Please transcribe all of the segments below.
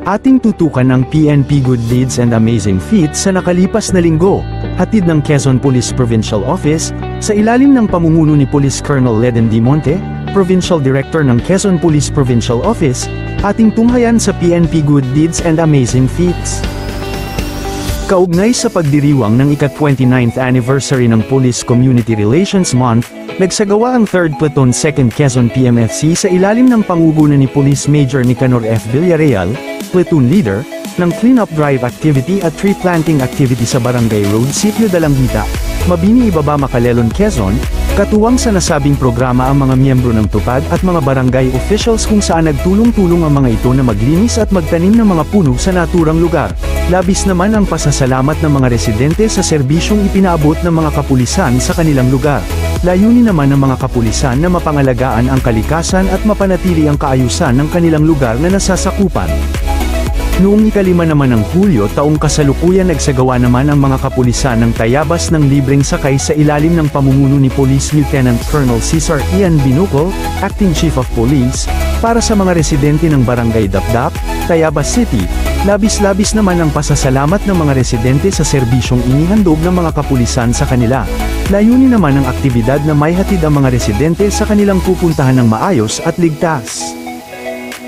Ating tutukan ang PNP Good Deeds and Amazing Feats sa nakalipas na linggo, hatid ng Quezon Police Provincial Office, sa ilalim ng pamumuno ni Police Colonel Leden D. Monte, Provincial Director ng Quezon Police Provincial Office, ating tunghayan sa PNP Good Deeds and Amazing Feats. Kaugnay sa pagdiriwang ng ika-29th anniversary ng Police Community Relations Month, nagsagawa ang 3rd Platoon 2nd Quezon PMFC sa ilalim ng pangunguna ni Police Major Nicanor F. Villarreal, Platoon Leader, ng clean-up drive activity at tree planting activity sa Barangay Road, Sitio Dalanghita, Mabini Ibaba, Macalelon, Quezon. Katuwang sa nasabing programa ang mga miyembro ng TUPAD at mga barangay officials kung saan nagtulong-tulong ang mga ito na maglinis at magtanim ng mga puno sa naturang lugar. Labis naman ang pasasalamat ng mga residente sa serbisyong ipinaabot ng mga kapulisan sa kanilang lugar. Layunin naman ng mga kapulisan na mapangalagaan ang kalikasan at mapanatili ang kaayusan ng kanilang lugar na nasasakupan. Noong ika-5 naman ng Hulyo taong kasalukuyan nagsagawa naman ang mga kapulisan ng Tayabas ng libreng sakay sa ilalim ng pamumuno ni Police Lieutenant Colonel Cesar Ian Binucol, Acting Chief of Police, para sa mga residente ng Barangay Dapdap, Tayabas City. Labis-labis naman ang pasasalamat ng mga residente sa serbisyong inihandog ng mga kapulisan sa kanila. Layunin naman ng aktibidad na may hatid ang mga residente sa kanilang pupuntahan ng maayos at ligtas.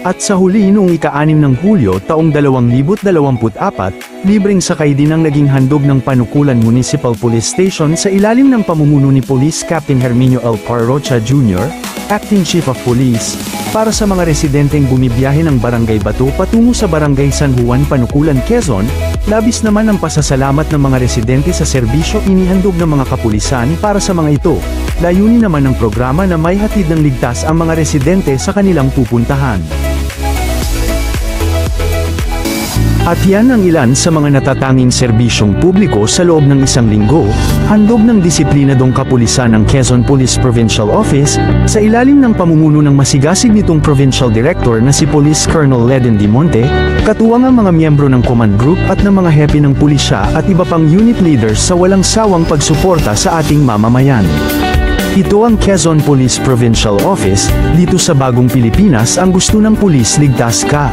At sa huli noong ika-6 ng Hulyo taong 2024, libreng sakay din ang naging handog ng Panukulan Municipal Police Station sa ilalim ng pamumuno ni Police Captain Herminio L. Parrocha Jr., Acting Chief of Police, para sa mga residenteng bumibiyahe ng Barangay Bato patungo sa Barangay San Juan, Panukulan, Quezon. Labis naman ang pasasalamat ng mga residente sa serbisyo inihandog ng mga kapulisan para sa mga ito. Layunin naman ng programa na may hatid ng ligtas ang mga residente sa kanilang pupuntahan. At yan ang ilan sa mga natatanging serbisyong publiko sa loob ng isang linggo, handog ng disiplinadong kapulisan ng Quezon Police Provincial Office, sa ilalim ng pamumuno ng masigasig nitong Provincial Director na si Police Colonel Leden D. Monte, katuwang ang mga miyembro ng Command Group at ng mga hepe ng pulisya at iba pang unit leaders sa walang sawang pagsuporta sa ating mamamayan. Ito ang Quezon Police Provincial Office, dito sa Bagong Pilipinas ang gusto ng pulis ligtas ka.